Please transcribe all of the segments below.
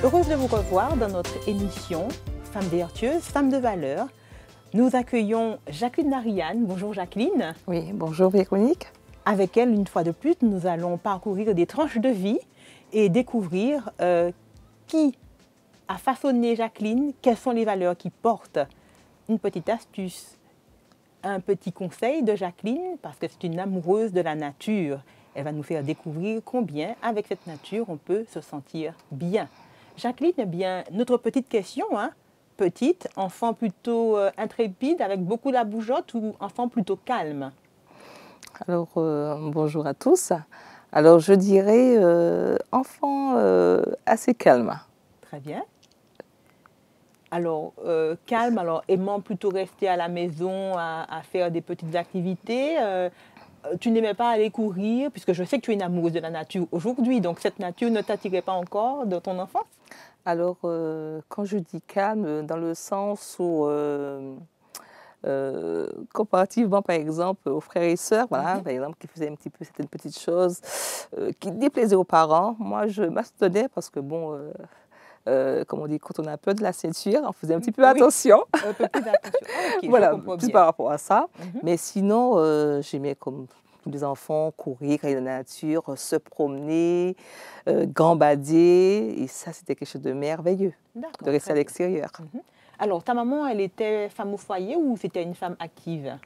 Heureuse de vous revoir dans notre émission Femmes vertueuses, Femmes de valeur. Nous accueillons Jacqueline Marianne. Bonjour Jacqueline. Oui, bonjour Véronique. Avec elle, une fois de plus, nous allons parcourir des tranches de vie et découvrir qui a façonné Jacqueline, quelles sont les valeurs qui portent. Une petite astuce, un petit conseil de Jacqueline, parce que c'est une amoureuse de la nature. Elle va nous faire découvrir combien, avec cette nature, on peut se sentir bien. Jacqueline, eh bien, notre petite question, petite, enfant plutôt intrépide, avec beaucoup la bougeotte ou enfant plutôt calme? Alors, bonjour à tous. Alors, je dirais enfant assez calme. Très bien. Alors, calme, alors aimant plutôt rester à la maison, à faire des petites activités. Tu n'aimais pas aller courir, puisque je sais que tu es une amoureuse de la nature aujourd'hui, donc cette nature ne t'attirait pas encore dans ton enfance? Alors, quand je dis calme, dans le sens où, comparativement par exemple aux frères et sœurs, voilà, par exemple, qui faisaient un petit peu certaines petites choses qui déplaisaient aux parents, moi je m'abstenais parce que bon, comme on dit, quand on a peur de la ceinture, on faisait un petit peu attention. Un peu plus attention. Ah, okay, voilà, plus par rapport à ça. Mhm. Mais sinon, j'aimais comme tous les enfants courir, aller dans la nature, se promener, gambader. Et ça, c'était quelque chose de merveilleux, de rester à l'extérieur. Mhm. Alors, ta maman, elle était femme au foyer ou c'était une femme active?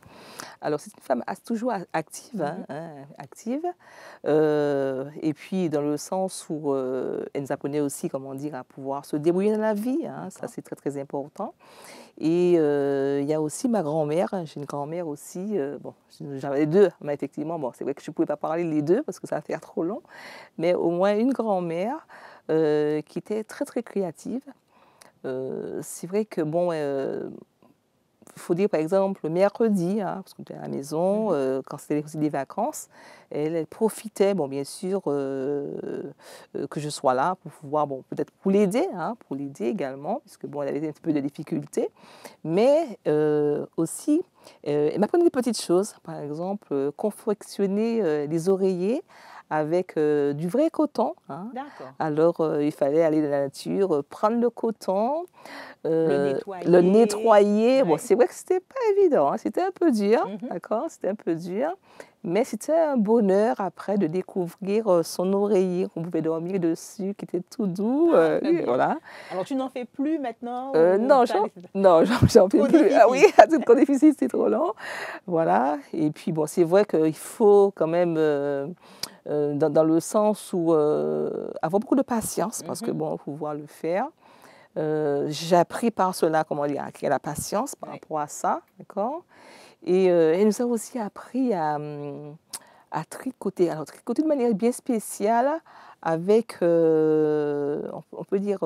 Alors, c'est une femme toujours active, active. Et puis, dans le sens où elle nous apprenait aussi, comment dire, à pouvoir se débrouiller dans la vie. Ça, c'est très, très important. Et il y a aussi ma grand-mère. J'ai une grand-mère aussi. Bon, j'avais les deux, mais effectivement, bon, c'est vrai que je ne pouvais pas parler les deux parce que ça va faire trop long. Mais au moins une grand-mère qui était très, très créative. C'est vrai que, bon, il faut dire par exemple le mercredi, parce qu'on était à la maison, quand c'était aussi des vacances, elle profitait, bon, bien sûr, que je sois là pour pouvoir, bon, peut-être pour l'aider également, puisque bon, elle avait un petit peu de difficultés, mais aussi, elle m'apprenait des petites choses, par exemple, confectionner les oreillers avec du vrai coton. Alors, il fallait aller dans la nature, prendre le coton, le nettoyer. Ouais. Bon, c'est vrai que c'était pas évident, c'était un peu dur, d'accord, c'était un peu dur, mais c'était un bonheur après de découvrir son oreiller qu'on pouvait dormir dessus, qui était tout doux. Voilà. Alors, tu n'en fais plus maintenant non, j'en fais plus. Ah oui, à titre trop difficile, c'est trop long. Voilà. Et puis, bon, c'est vrai qu'il faut quand même, dans le sens où avoir beaucoup de patience, parce que, bon, pouvoir le faire. J'ai appris par cela, comment dire, à créer la patience par rapport à ça, d'accord. Et elle nous a aussi appris à tricoter. Alors, tricoter de manière bien spéciale avec, on peut dire,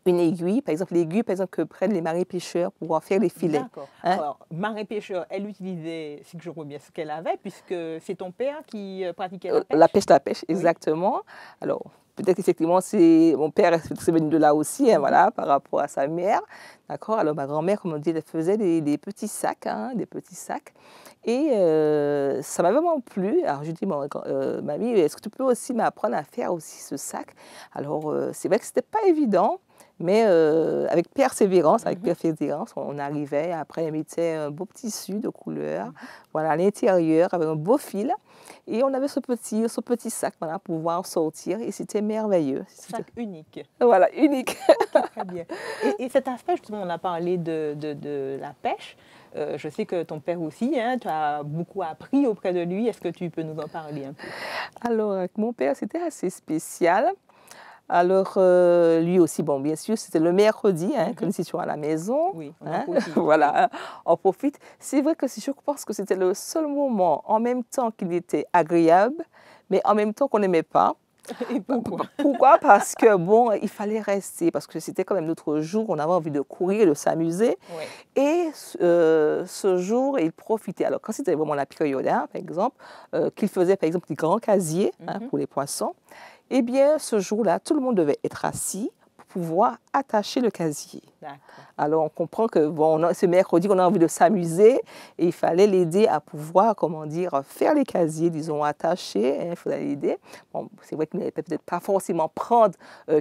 une aiguille, par exemple l'aiguille que prennent les marins-pêcheurs pour pouvoir faire les filets. D'accord. Alors, marins-pêcheurs, elle utilisait, si je vois bien, ce qu'elle avait, puisque c'est ton père qui pratiquait la pêche? La pêche, exactement. Oui. Alors, peut-être effectivement, c'est mon père c'est venu de là aussi, voilà, par rapport à sa mère. D'accord. Alors, ma grand-mère, comme on dit, elle faisait des petits sacs, des petits sacs. Et ça m'a vraiment plu. Alors, je dis, mamie, est-ce que tu peux aussi m'apprendre à faire aussi ce sac? Alors, c'est vrai que ce n'était pas évident. Mais avec persévérance, on arrivait. Après, elle mettait un beau petit tissu de couleur, voilà, à l'intérieur, avec un beau fil. Et on avait ce petit sac, voilà, pour pouvoir sortir. Et c'était merveilleux. Sac unique. Voilà, unique. Okay, très bien. Et cet aspect, justement, on a parlé de la pêche. Je sais que ton père aussi, tu as beaucoup appris auprès de lui. Est-ce que tu peux nous en parler un peu? Alors, avec mon père, c'était assez spécial. Alors, lui aussi, bon, bien sûr, c'était le mercredi, que nous étions à la maison. Oui, on en profite. Voilà, on profite. C'est vrai que je pense que c'était le seul moment, en même temps qu'il était agréable, mais en même temps qu'on n'aimait pas. Et pourquoi? Pourquoi? Parce que, bon, il fallait rester, parce que c'était quand même notre jour, on avait envie de courir, de s'amuser. Ouais. Et ce jour, il profitait. Alors, quand c'était vraiment la période, par exemple, qu'il faisait, par exemple, des grands casiers pour les poissons, eh bien, ce jour-là, tout le monde devait être assis pour pouvoir attacher le casier. D'accord. Alors, on comprend que bon, ce mercredi, on a envie de s'amuser et il fallait l'aider à pouvoir, comment dire, faire les casiers, disons, attachés. Hein, il fallait l'aider. Bon, c'est vrai qu'il ne peut-être pas forcément prendre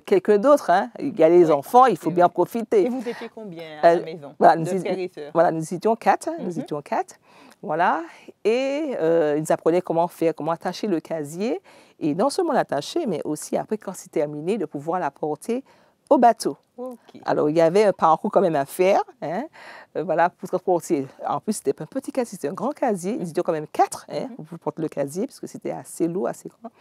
quelqu'un d'autre. Hein. Il y a les enfants, il faut bien profiter. Et vous étiez combien à la maison, voilà, de frères et sœurs? Voilà, nous étions 4. Nous étions 4. Voilà. Et ils nous apprenaient comment faire, comment attacher le casier. Et non seulement l'attacher, mais aussi, après, quand c'est terminé, de pouvoir la porter au bateau. Okay. Alors, il y avait un parcours quand même à faire, hein, voilà, pour transporter. En plus, c'était pas un petit casier, c'était un grand casier. Ils étaient quand même 4 hein, pour porter le casier, parce que c'était assez lourd, assez grand.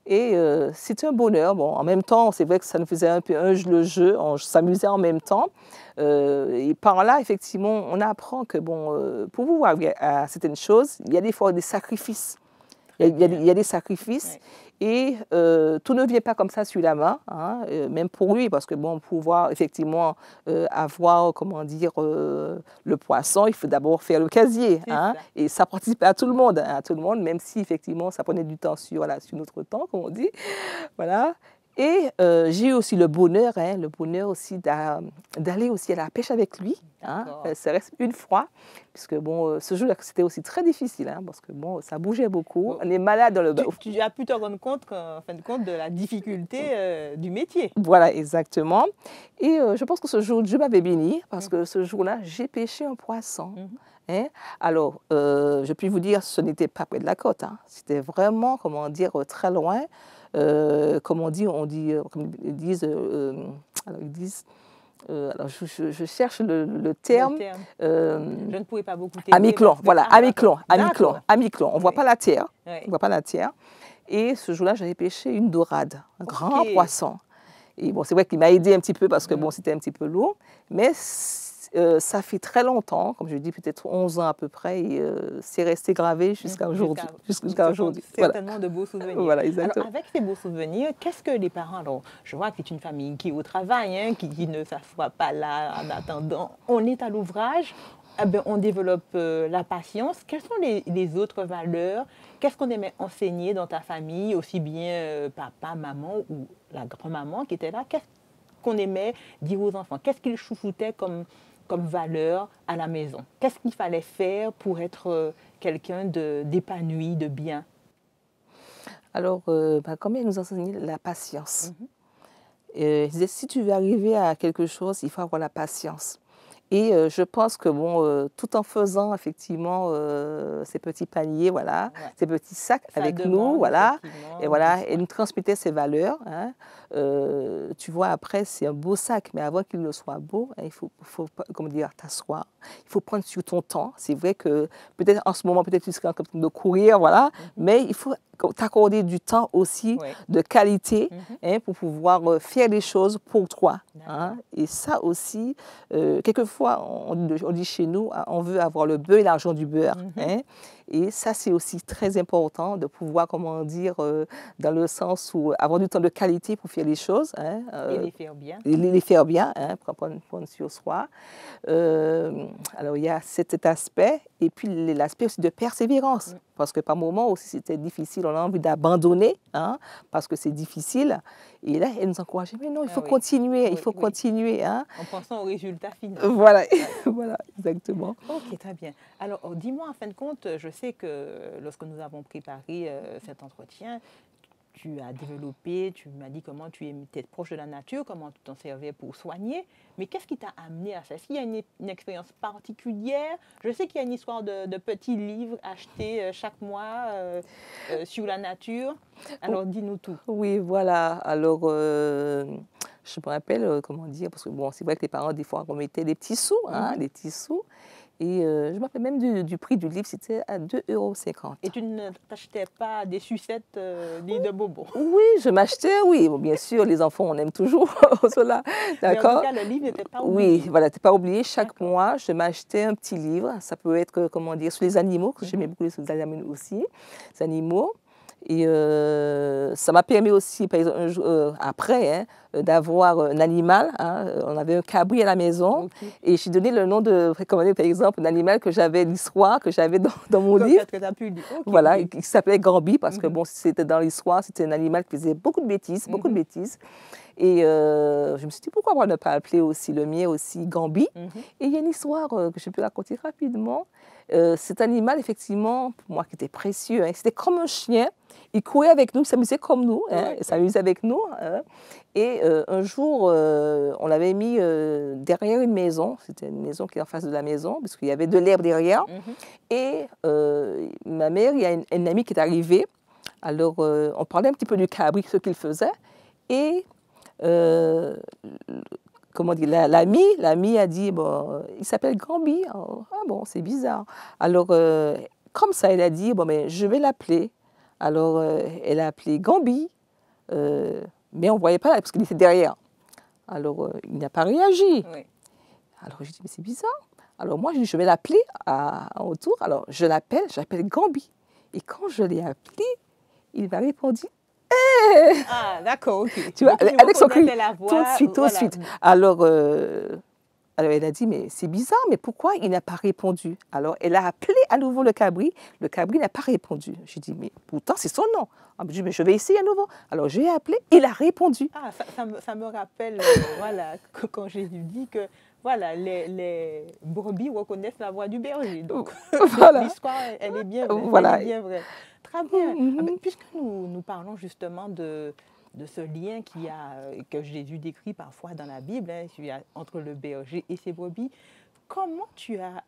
Et c'était un bonheur. Bon, en même temps, c'est vrai que ça nous faisait un peu le jeu, on s'amusait en même temps. Et par là, effectivement, on apprend que, bon, pour pouvoir arriver à certaines choses, il y a des fois des sacrifices. Il y a des sacrifices. Ouais. Et tout ne vient pas comme ça sur la main, hein, même pour lui, parce que bon, pour pouvoir effectivement avoir, comment dire, le poisson, il faut d'abord faire le casier. Hein, et ça participe à tout le monde, même si effectivement ça prenait du temps sur notre temps, comme on dit. Voilà. Et j'ai eu aussi le bonheur aussi d'aller aussi à la pêche avec lui. Hein, ça reste une fois, puisque bon, ce jour-là, c'était aussi très difficile, hein, parce que bon, ça bougeait beaucoup. On est malade dans le bateau. Tu as pu te rendre compte, en fin de compte, de la difficulté du métier. Voilà, exactement. Et je pense que ce jour, Dieu m'avait béni, parce que ce jour-là, j'ai pêché un poisson. Hein? Alors, je puis vous dire, ce n'était pas près de la côte. Hein. C'était vraiment, comment dire, très loin. Comme ils disent, alors je cherche le terme. Je ne pouvais pas beaucoup t'aider. À mi-clon, voilà, à mi-clon. On ne voit pas la terre. Oui. On voit pas la terre. Et ce jour-là, j'avais pêché une dorade, un grand poisson. Et bon, c'est vrai qu'il m'a aidé un petit peu parce que bon, c'était un petit peu lourd. Mais ça fait très longtemps, comme je dis, peut-être 11 ans à peu près, et c'est resté gravé jusqu'à aujourd'hui. Certainement de beaux souvenirs. Voilà, exactement. Alors, avec ces beaux souvenirs, qu'est-ce que les parents, alors, je vois que c'est une famille qui est au travail, hein, qui ne s'assoit pas là en attendant, on est à l'ouvrage, eh bien, on développe la patience. Quelles sont les autres valeurs? Qu'est-ce qu'on aimait enseigner dans ta famille, aussi bien papa, maman ou la grand-maman qui était là? Qu'est-ce qu'on aimait dire aux enfants? Qu'est-ce qu'ils chouchoutaient comme valeur à la maison? Qu'est-ce qu'il fallait faire pour être quelqu'un d'épanoui, de bien? Alors, comme elle nous enseignait la patience. Je disais, si tu veux arriver à quelque chose, il faut avoir la patience. Et je pense que bon, tout en faisant effectivement ces petits paniers, voilà, ces petits sacs ça avec nous, voilà, et voilà, et nous transmettait ces valeurs. Hein. Tu vois, après c'est un beau sac, mais avant qu'il ne soit beau, hein, il faut comment dire, t'asseoir. Il faut prendre sur ton temps. C'est vrai que peut-être en ce moment, peut-être tu serais en train de courir, voilà, mais il faut t'accorder du temps aussi de qualité hein, pour pouvoir faire les choses pour toi. Hein. Et ça aussi, quelquefois, on dit chez nous, on veut avoir le beurre et l'argent du beurre. Hein. Et ça, c'est aussi très important de pouvoir, comment dire, dans le sens où avoir du temps de qualité pour faire les choses. Hein, et les faire bien. Et les faire bien, hein, prendre sur soi. Alors, il y a cet aspect. Et puis, l'aspect aussi de persévérance. Parce que par moments aussi, c'était difficile. On a envie d'abandonner, hein, parce que c'est difficile. Et là, elle nous encourageait. Mais non, il faut continuer, il faut continuer. Hein. En pensant au résultat final. Voilà, voilà, exactement. Ok, très bien. Alors, dis-moi, en fin de compte, je sais que lorsque nous avons préparé cet entretien, tu as développé, tu m'as dit comment tu étais proche de la nature, comment tu t'en servais pour soigner. Mais qu'est-ce qui t'a amené à ça? Est-ce qu'il y a une expérience particulière? Je sais qu'il y a une histoire de petits livres achetés chaque mois sur la nature. Alors, dis-nous tout. Oui, voilà. Alors, je me rappelle, comment dire, parce que bon, c'est vrai que les parents, des fois, remettaient des petits sous, hein, des petits sous. Et je me rappelle même du prix du livre, c'était à 2,50 €. Et tu ne t'achetais pas des sucettes ni de bonbons? Oui, je m'achetais, oui. Bon, bien sûr, les enfants, on aime toujours cela. D'accord. En tout cas, le livre n'était pas oublié. Oui, voilà, tu n'es pas oublié. Chaque mois, je m'achetais un petit livre. Ça peut être, comment dire, sur les animaux, que j'aimais beaucoup les animaux aussi. Les animaux. Et ça m'a permis aussi, par exemple, après, hein, d'avoir un animal. Hein, on avait un cabri à la maison. Et j'ai donné le nom de, comment dire, par exemple, un animal que j'avais, l'histoire que j'avais dans mon livre. Que tu as pu dire. Voilà, il s'appelait Gambi, parce que bon, c'était dans l'histoire, c'était un animal qui faisait beaucoup de bêtises, beaucoup de bêtises. Et je me suis dit, pourquoi ne pas appeler aussi le mien aussi Gambi? Et il y a une histoire que je peux raconter rapidement. Cet animal, effectivement, pour moi, qui était précieux, hein, c'était comme un chien. Il courait avec nous, il s'amusait comme nous, hein, il s'amusait avec nous. Hein. Et un jour, on l'avait mis derrière une maison. C'était une maison qui est en face de la maison, parce qu'il y avait de l'herbe derrière. Et ma mère, il y a une amie qui est arrivée. Alors, on parlait un petit peu du cabri, ce qu'il faisait. Et comment dire, l'amie a dit, bon, il s'appelle Gambi. Oh, ah bon, c'est bizarre. Alors, comme ça, elle a dit, bon, mais je vais l'appeler. Alors, elle a appelé Gambi, mais on ne voyait pas, parce qu'il était derrière. Alors, il n'a pas réagi. Oui. Alors, j'ai dit, mais c'est bizarre. Alors, moi, je vais l'appeler autour. Alors, j'appelle Gambi. Et quand je l'ai appelé, il m'a répondu, ah, d'accord, ok. Tu vois, avec son cri, tout de suite. Alors, elle a dit, mais c'est bizarre, mais pourquoi il n'a pas répondu? Alors, elle a appelé à nouveau le cabri n'a pas répondu. J'ai dit, mais pourtant, c'est son nom. Ah, je dis, mais je vais essayer à nouveau. Alors, j'ai appelé, il a répondu. Ah, ça me rappelle, voilà, quand Jésus dit que, voilà, les brebis reconnaissent la voix du berger. Donc, voilà. L'histoire, elle est bien vraie. Voilà. Elle est bien vraie. Très bien. Ah, puisque nous parlons justement de ce lien que Jésus décrit parfois dans la Bible, hein, entre le berger et ses brebis, comment tu as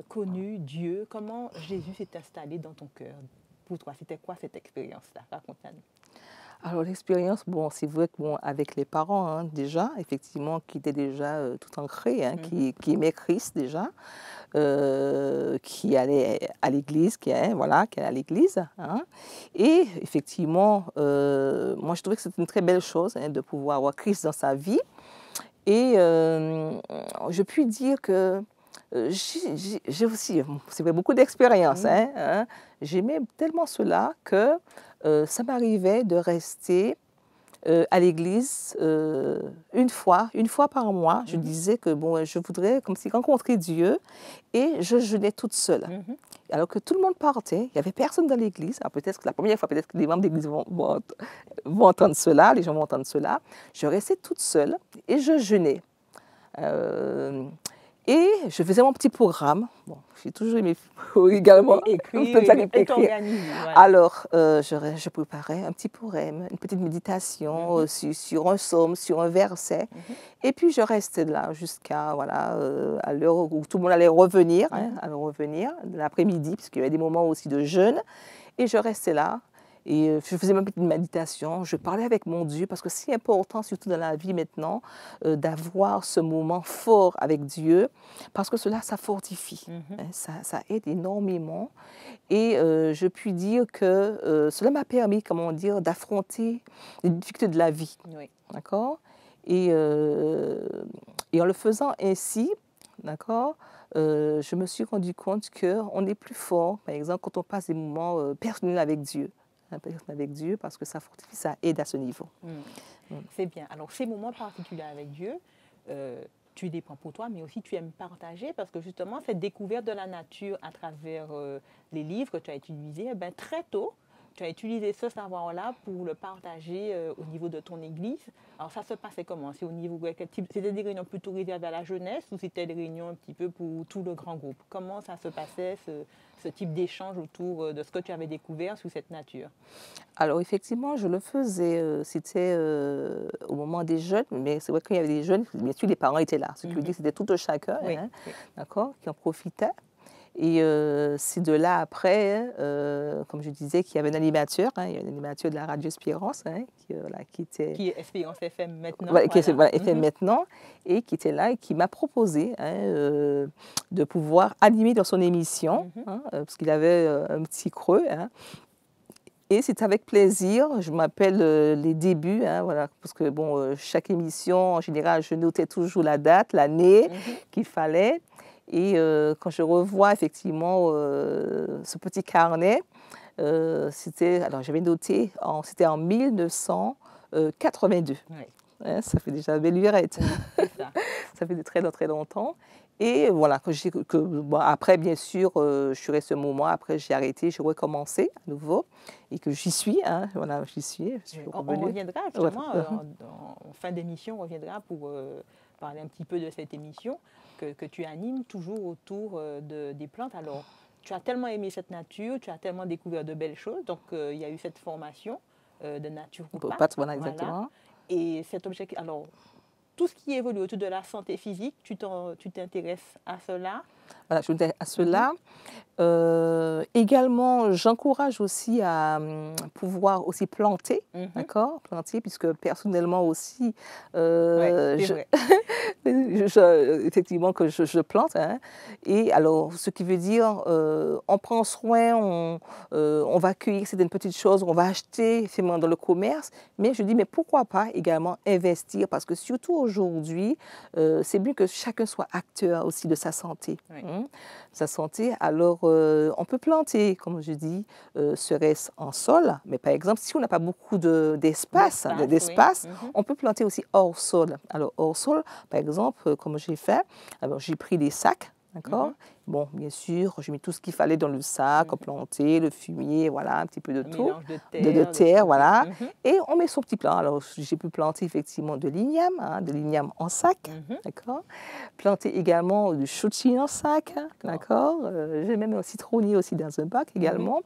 connu Dieu? Comment Jésus s'est installé dans ton cœur? Pour toi, c'était quoi cette expérience-là? Raconte-nous. Alors l'expérience, bon, c'est vrai que bon, avec les parents hein, déjà, effectivement, qui étaient déjà tout ancrés, hein, qui aimaient Christ déjà, qui allait à l'église, qui allait à l'église. Hein. Et effectivement, moi je trouvais que c'était une très belle chose hein, de pouvoir avoir Christ dans sa vie. Et je puis dire que j'ai aussi, c'est vrai, beaucoup d'expérience. Hein. J'aimais tellement cela que ça m'arrivait de rester à l'église une fois par mois. Je disais que bon, je voudrais comme si rencontrer Dieu et je jeûnais toute seule. Alors que tout le monde partait, il n'y avait personne dans l'église. Alors peut-être que la première fois, peut-être que les membres d'église vont entendre cela, les gens vont entendre cela. Je restais toute seule et je jeûnais. Et je faisais mon petit programme. Bon, j'ai toujours aimé également écrire. Voilà. Alors, je préparais un petit poème, une petite méditation sur un psaume, sur un verset. Et puis, je restais là jusqu'à à l'heure où tout le monde allait revenir, l'après-midi, puisqu'il y avait des moments aussi de jeûne. Et je restais là. Et je faisais ma petite méditation, je parlais avec mon Dieu, parce que c'est important, surtout dans la vie maintenant, d'avoir ce moment fort avec Dieu, parce que cela, ça fortifie, ça aide énormément. Et je puis dire que cela m'a permis, comment dire, d'affronter les difficultés de la vie. Oui. D'accord ? Et en le faisant ainsi, d'accord, je me suis rendu compte qu'on est plus fort, par exemple, quand on passe des moments personnels avec Dieu. Avec Dieu, parce que ça fortifie, ça aide à ce niveau. C'est bien. Alors, ces moments particuliers avec Dieu, tu les prends pour toi, mais aussi tu aimes partager, parce que justement, cette découverte de la nature à travers les livres que tu as utilisés, très tôt, tu as utilisé ce savoir-là pour le partager au niveau de ton église. Alors, ça se passait comment? C'est au niveau de quel type? C'était des réunions plutôt réservées à la jeunesse ou c'était des réunions un petit peu pour tout le grand groupe? Comment ça se passait, ce type d'échange autour de ce que tu avais découvert sous cette nature? Alors, effectivement, je le faisais, c'était au moment des jeunes, mais c'est vrai qu'il y avait des jeunes, bien sûr, les parents étaient là. Ce qui veut dire que c'était tout un chacun, d'accord, qui en profitait. Et c'est de là après, comme je disais, qu'il y avait un animateur, il y a un animateur de la radio Espérance, qui était... Qui est Espérance FM maintenant. Qui est FM maintenant, et qui était là et qui m'a proposé de pouvoir animer dans son émission, parce qu'il avait un petit creux. Et c'est avec plaisir, je m'appelle les débuts, parce que bon, chaque émission, en général, je notais toujours la date, l'année qu'il fallait. Et quand je revois effectivement ce petit carnet, alors j'avais noté, c'était en 1982. Oui. Ça fait déjà belle lurette. C'est ça. Ça fait de très, très longtemps. Et voilà, bon, après, bien sûr, je suis restée un moment, après j'ai arrêté, j'ai recommencé à nouveau, et que j'y suis, hein, voilà, j'y suis, je suis On revenue. reviendra Ouais. justement en fin d'émission, on reviendra pour parler un petit peu de cette émission que tu animes toujours autour des plantes. Alors, tu as tellement aimé cette nature, tu as tellement découvert de belles choses, donc il y a eu cette formation de naturopathe. Voilà, Voilà. exactement. Et cet objectif, alors, tout ce qui évolue autour de la santé physique, tu t'intéresses à cela. Voilà, je voulais à cela. Également, j'encourage aussi à pouvoir aussi planter, d'accord, planter, puisque personnellement aussi, Ouais, c'est vrai. effectivement que je plante, hein. Et alors, ce qui veut dire, on prend soin, on va cueillir certaines petites choses, on va acheter finalement dans le commerce, mais je dis, mais pourquoi pas également investir, parce que surtout aujourd'hui, c'est mieux que chacun soit acteur aussi de sa santé. Oui. Sa santé, alors on peut planter, comme je dis, serait-ce en sol, mais par exemple, si on n'a pas beaucoup d'espace, oui. on peut planter aussi hors sol. Alors hors sol, par exemple, comme j'ai fait, alors j'ai pris des sacs, d'accord. Bon, bien sûr, j'ai mis tout ce qu'il fallait dans le sac, planter, le fumier, voilà, un petit peu de tout. Mélange de terre. De terre, voilà. Et on met son petit plant. Alors, j'ai pu planter effectivement de l'igname, hein, de l'igname en sac, d'accord. Planter également du chouchi en sac, d'accord. J'ai même un citronnier aussi dans un bac également.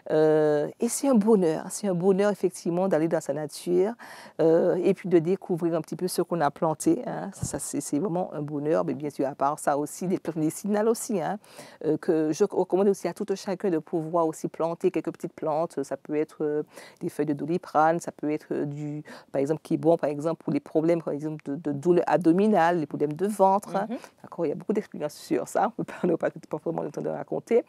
Et c'est un bonheur effectivement d'aller dans sa nature et puis de découvrir un petit peu ce qu'on a planté, hein. Ça c'est vraiment un bonheur, mais bien sûr à part ça aussi, des plantes médicinales aussi, hein, que je recommande aussi à tout un chacun de pouvoir aussi planter quelques petites plantes. Ça peut être des feuilles de doliprane, ça peut être par exemple, qui est bon par exemple pour les problèmes par exemple, de douleur abdominale, les problèmes de ventre, hein. D'accord, il y a beaucoup d'expériences sur ça, on n'a pas vraiment le temps de raconter.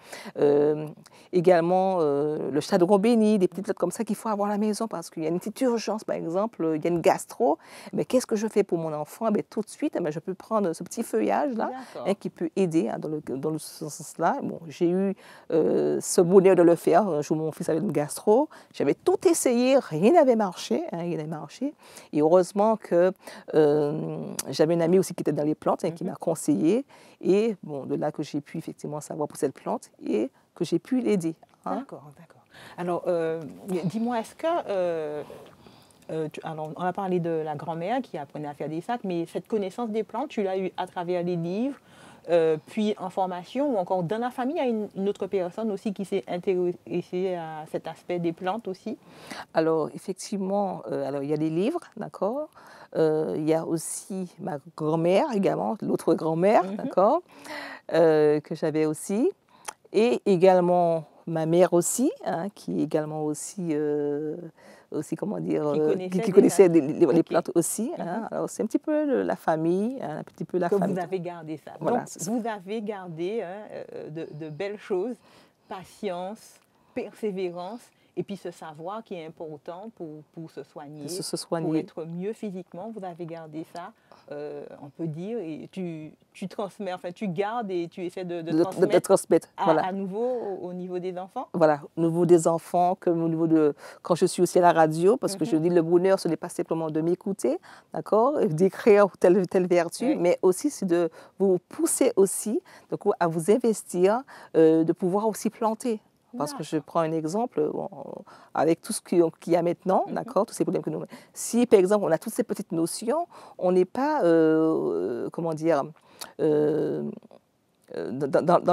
Également, le chardon béni, des petites plantes comme ça qu'il faut avoir à la maison parce qu'il y a une petite urgence, par exemple, il y a une gastro. Mais qu'est-ce que je fais pour mon enfant? Tout de suite, je peux prendre ce petit feuillage-là qui peut aider, hein, dans ce sens-là. Bon, j'ai eu ce bonheur de le faire un jour, mon fils avait une gastro. J'avais tout essayé, rien n'avait marché, hein, rien n'avait marché. Et heureusement que j'avais une amie aussi qui était dans les plantes, hein, qui m'a conseillé. Et bon, de là que j'ai pu effectivement savoir pour cette plante et que j'ai pu l'aider. Hein. D'accord. Alors, dis-moi, est-ce que... alors, on a parlé de la grand-mère qui apprenait à faire des sacs, mais cette connaissance des plantes, tu l'as eu à travers les livres, puis en formation, ou encore dans la famille, il y a une autre personne aussi qui s'est intéressée à cet aspect des plantes aussi? Alors, effectivement, alors, il y a des livres, d'accord. Il y a aussi ma grand-mère également, l'autre grand-mère, d'accord, que j'avais aussi. Et également ma mère aussi, hein, qui est également aussi, comment dire, qui connaissait les plantes aussi. Hein. Alors c'est un petit peu la famille, hein, un petit peu la famille. Vous avez gardé ça. Voilà, donc vous avez gardé de belles choses, patience, persévérance, et puis ce savoir qui est important pour se soigner, pour être mieux physiquement. Vous avez gardé ça, on peut dire, et tu transmets, enfin tu gardes et tu essaies de transmettre voilà. à nouveau au niveau des enfants. Voilà, au niveau des enfants, comme au niveau de... Quand je suis aussi à la radio, parce que je dis le bonheur, ce n'est pas simplement de m'écouter, d'accord, d'écrire telle vertu, mais aussi c'est de vous pousser aussi donc, à vous investir, de pouvoir aussi planter. Parce que je prends un exemple, avec tout ce qu'il y a maintenant, d'accord, tous ces problèmes que nous... Si, par exemple, on a toutes ces petites notions, on n'est pas, comment dire, dans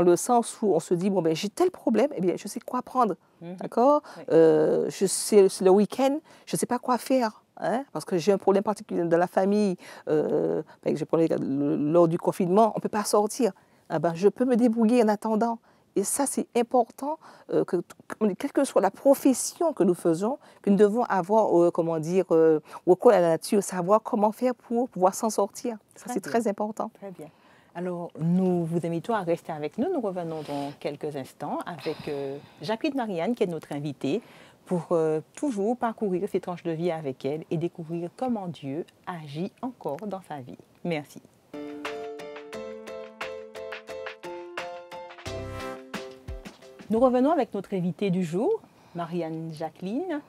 le sens où on se dit, bon, ben, j'ai tel problème, eh bien, je sais quoi prendre, d'accord. Je sais, le week-end, je ne sais pas quoi faire. Hein, parce que j'ai un problème particulier dans la famille, je prenais lors du confinement, on ne peut pas sortir. Ah ben, je peux me débrouiller en attendant. Et ça, c'est important, quelle que soit la profession que nous faisons, que nous devons avoir, comment dire, recours à la nature, savoir comment faire pour pouvoir s'en sortir. Ça, c'est très important. Très bien. Alors, nous vous invitons à rester avec nous. Nous revenons dans quelques instants avec Jacqueline Marianne, qui est notre invitée, pour toujours parcourir ces tranches de vie avec elle et découvrir comment Dieu agit encore dans sa vie. Merci. Nous revenons avec notre invitée du jour, Marianne Jacqueline.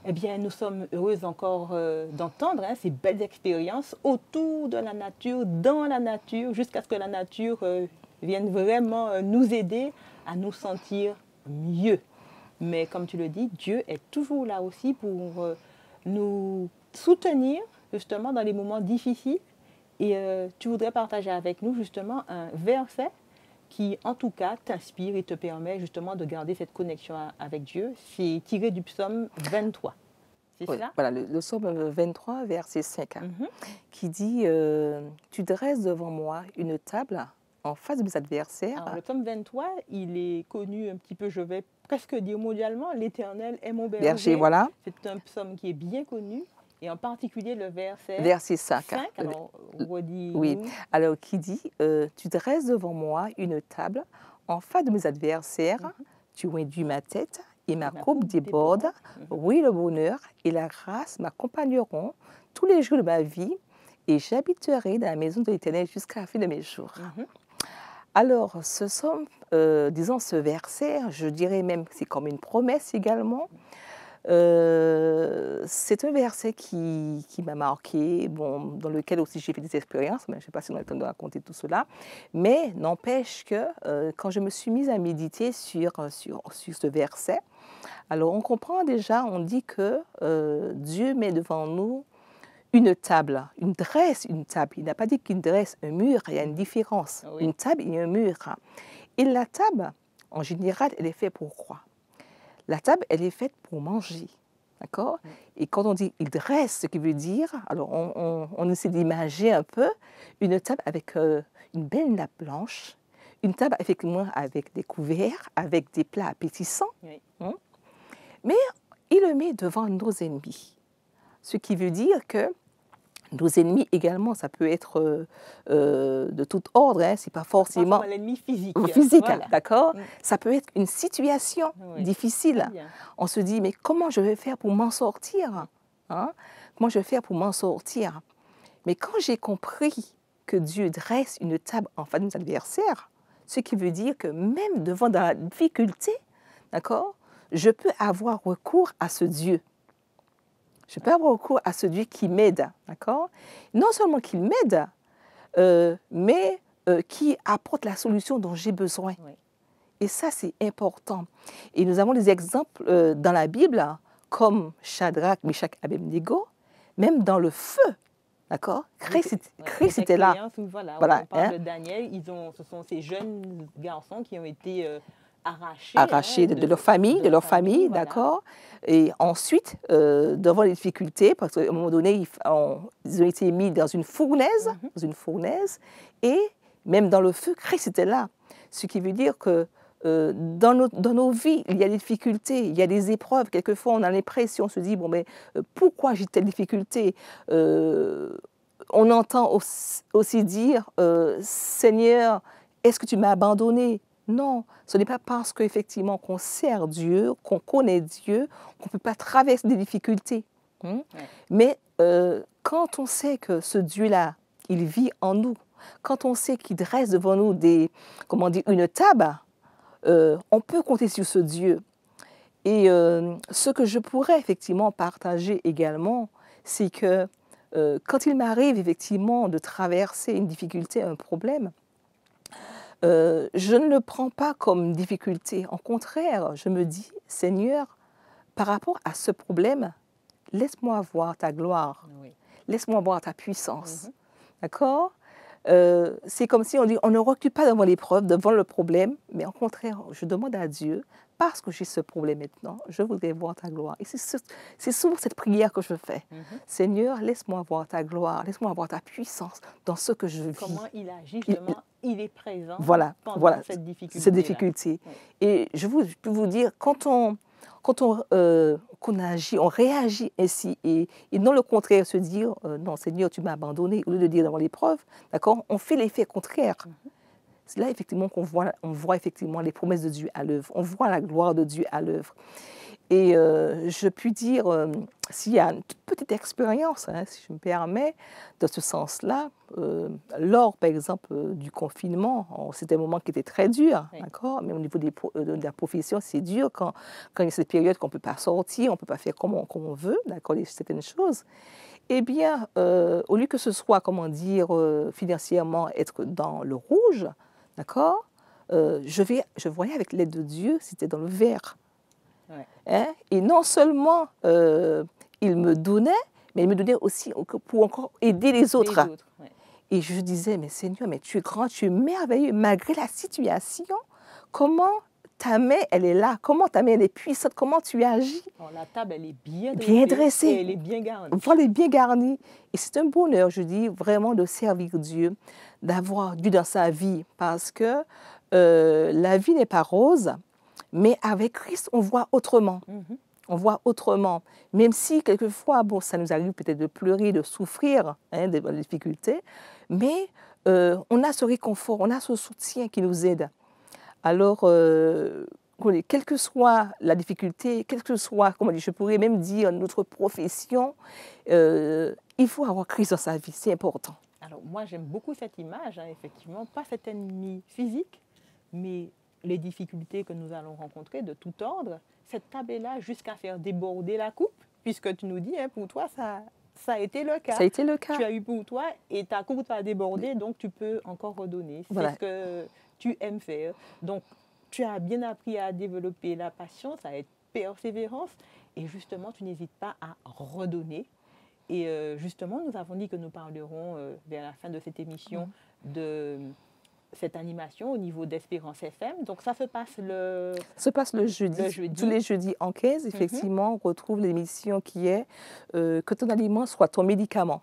Eh bien, nous sommes heureuses encore d'entendre ces belles expériences autour de la nature, dans la nature, jusqu'à ce que la nature vienne vraiment nous aider à nous sentir mieux. Mais comme tu le dis, Dieu est toujours là aussi pour nous soutenir justement dans les moments difficiles. Et tu voudrais partager avec nous justement un verset qui, en tout cas, t'inspire et te permet justement de garder cette connexion avec Dieu. C'est tiré du psaume 23. C'est Oui, cela? voilà, le psaume 23, verset 5, qui dit Tu dresses devant moi une table en face de mes adversaires. Alors, le psaume 23, il est connu un petit peu, je vais presque dire mondialement, l'Éternel est mon berger. Berger, voilà. C'est un psaume qui est bien connu, et en particulier le verset Verset 5. 5. Alors, redis-nous. Oui, alors qui dit Tu dresses devant moi une table en face de mes adversaires, tu induis ma tête et ma coupe déborde. Oui, le bonheur et la grâce m'accompagneront tous les jours de ma vie et j'habiterai dans la maison de l'Éternel jusqu'à la fin de mes jours. Alors, ce psaume, disons ce verset, je dirais même que c'est comme une promesse également. C'est un verset qui m'a marqué, bon, dans lequel aussi j'ai fait des expériences, mais je ne sais pas si on a le temps de raconter tout cela. Mais n'empêche que quand je me suis mise à méditer sur ce verset, alors on comprend déjà, on dit que Dieu met devant nous une table, il dresse une table. Il n'a pas dit qu'il dresse un mur, il y a une différence. Oui. Une table et un mur. Et la table, en général, elle est faite pour quoi? La table, elle est faite pour manger, d'accord? Et quand on dit « il dresse », ce qui veut dire, alors on essaie d'imaginer un peu une table avec une belle nappe blanche, une table effectivement avec des couverts, avec des plats appétissants, Oui. Mais il le met devant nos ennemis, ce qui veut dire que nos ennemis également, ça peut être de tout ordre, hein, c'est pas forcément l'ennemi physique. Physique, Voilà. d'accord? Ça peut être une situation difficile. Très bien. On se dit, mais comment je vais faire pour m'en sortir, hein? Comment je vais faire pour m'en sortir? Mais quand j'ai compris que Dieu dresse une table en face de nos adversaires, ce qui veut dire que même devant la difficulté, d'accord, je peux avoir recours à ce Dieu. Je peux avoir recours à ce Dieu qui m'aide, d'accord? Non seulement qu'il m'aide, mais qui apporte la solution dont j'ai besoin. Oui. Et ça, c'est important. Et nous avons des exemples dans la Bible, comme Shadrach, Meshach, Abednego, même dans le feu, d'accord? Christ était là. Voilà, Voilà, on parle hein. de Daniel, ce sont ces jeunes garçons qui ont été Arrachés de leur famille, voilà. d'accord? Et ensuite, devant les difficultés, parce qu'à un moment donné, ils ont été mis dans une fournaise, et même dans le feu, Christ était là. Ce qui veut dire que dans nos vies, il y a des difficultés, il y a des épreuves. Quelquefois, on a l'impression, on se dit, bon, mais pourquoi j'ai telle difficulté? On entend aussi dire, Seigneur, est-ce que tu m'as abandonné? Non, ce n'est pas parce qu'effectivement qu'on sert Dieu, qu'on connaît Dieu, qu'on ne peut pas traverser des difficultés. Mais quand on sait que ce Dieu-là, il vit en nous, quand on sait qu'il dresse devant nous une table, on peut compter sur ce Dieu. Et ce que je pourrais effectivement partager également, c'est que quand il m'arrive effectivement de traverser une difficulté, un problème, je ne le prends pas comme une difficulté. Au contraire, je me dis, Seigneur, par rapport à ce problème, laisse-moi voir ta gloire. Oui. Laisse-moi voir ta puissance. D'accord? C'est comme si on dit, on ne recule pas devant l'épreuve, devant le problème, mais au contraire, je demande à Dieu, parce que j'ai ce problème maintenant, je voudrais voir ta gloire. Et c'est souvent cette prière que je fais. Seigneur, laisse-moi voir ta gloire, laisse-moi voir ta puissance dans ce que je vis. Comment il agit, justement, il est présent pendant cette difficulté. Cette difficulté. Oui. Et je peux vous dire, quand on agit, on réagit ainsi, et non le contraire, se dire non Seigneur, tu m'as abandonné, au lieu de dire devant l'épreuve, d'accord, on fait l'effet contraire. C'est là effectivement on voit effectivement les promesses de Dieu à l'œuvre, on voit la gloire de Dieu à l'œuvre. Et je puis dire, s'il y a une toute petite expérience, hein, si je me permets, dans ce sens-là, lors, par exemple, du confinement, c'était un moment qui était très dur, Oui. d'accord? Mais au niveau de la profession, c'est dur quand il y a cette période qu'on ne peut pas sortir, on ne peut pas faire comme on veut, d'accord, certaines choses. Eh bien, au lieu que ce soit, comment dire, financièrement être dans le rouge, d'accord, je voyais avec l'aide de Dieu, c'était dans le vert. Ouais. Hein. Et non seulement il me donnait, mais il me donnait aussi pour encore aider les autres. Les autres, ouais. Et je disais, mais Seigneur, mais tu es grand, tu es merveilleux, malgré la situation, comment ta main, elle est là, comment ta main, elle est puissante, comment tu agis. Alors, la table, elle est bien Bien dressée dressée. et elle est bien garnie. Voilà, elle est bien garnie. Et c'est un bonheur, je dis, vraiment de servir Dieu, d'avoir Dieu dans sa vie, parce que la vie n'est pas rose, mais avec Christ, on voit autrement. Mhm. On voit autrement. Même si, quelquefois, bon, ça nous arrive peut-être de pleurer, de souffrir, hein, des difficultés, mais on a ce réconfort, on a ce soutien qui nous aide. Alors, quelle que soit la difficulté, quelle que soit, comment dire, je pourrais même dire, notre profession, il faut avoir Christ dans sa vie, c'est important. Alors, moi, j'aime beaucoup cette image, hein, effectivement, pas cet ennemi physique, mais les difficultés que nous allons rencontrer de tout ordre. Cette table est là jusqu'à faire déborder la coupe, puisque tu nous dis, hein, pour toi, ça a été le cas. Ça a été le cas. Tu as eu pour toi et ta coupe va déborder, donc tu peux encore redonner. C'est Voilà. ce que tu aimes faire. Donc, tu as bien appris à développer la patience, à être persévérance, et justement, tu n'hésites pas à redonner. Et justement, nous avons dit que nous parlerons vers la fin de cette émission de cette animation au niveau d'Espérance FM. Donc, ça se passe le jeudi. le jeudi. Tous les jeudis en 15, effectivement, on retrouve l'émission qui est que ton aliment soit ton médicament.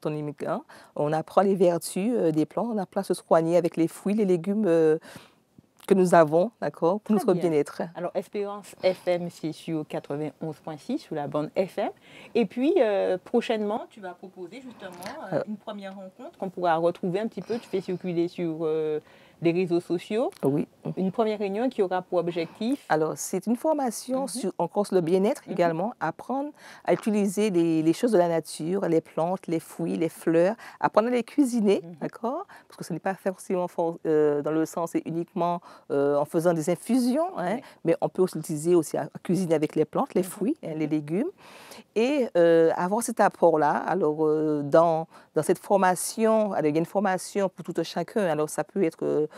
Ton médicament. On apprend les vertus des plantes, on apprend à se soigner avec les fruits, les légumes que nous avons, d'accord, pour notre bien-être. Alors, Espérance FM, c'est sur 91.6, sur la bande FM. Et puis, prochainement, tu vas proposer justement une première rencontre qu'on pourra retrouver un petit peu. Tu fais circuler sur les réseaux sociaux. Oui. Une première réunion qui aura pour objectif. Alors, c'est une formation sur encore sur le bien-être également, apprendre à utiliser les choses de la nature, les plantes, les fruits, les fleurs, apprendre à les cuisiner, d'accord? Parce que ce n'est pas forcément dans le sens et uniquement en faisant des infusions, hein, mais on peut aussi l'utiliser aussi à cuisiner avec les plantes, les fruits, hein, les légumes. Et avoir cet apport-là, alors dans cette formation, alors, il y a une formation pour tout un chacun, alors ça peut être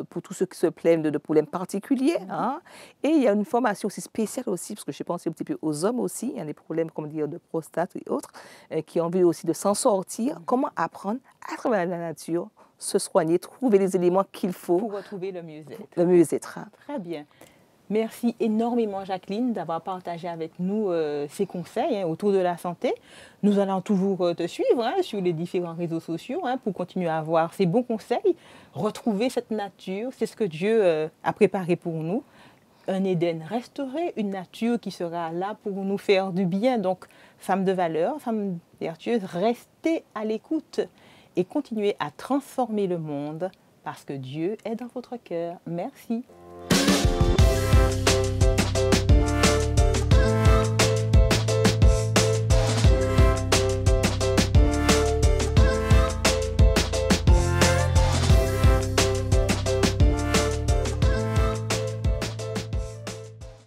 pour tous ceux qui se plaignent de problèmes particuliers, hein. Et il y a une formation aussi spéciale aussi, parce que je pense un petit peu aux hommes aussi, il y a des problèmes, comme dire, de prostate et autres, qui ont envie aussi de s'en sortir, comment apprendre à travers la nature, se soigner, trouver les éléments qu'il faut pour retrouver le mieux-être. Le mieux-être. Très bien. Merci énormément, Jacqueline, d'avoir partagé avec nous ces conseils autour de la santé. Nous allons toujours te suivre sur les différents réseaux sociaux pour continuer à avoir ces bons conseils, retrouver cette nature. C'est ce que Dieu a préparé pour nous. Un Éden restauré, une nature qui sera là pour nous faire du bien. Donc, femmes de valeur, femmes vertueuses, restez à l'écoute et continuez à transformer le monde parce que Dieu est dans votre cœur. Merci.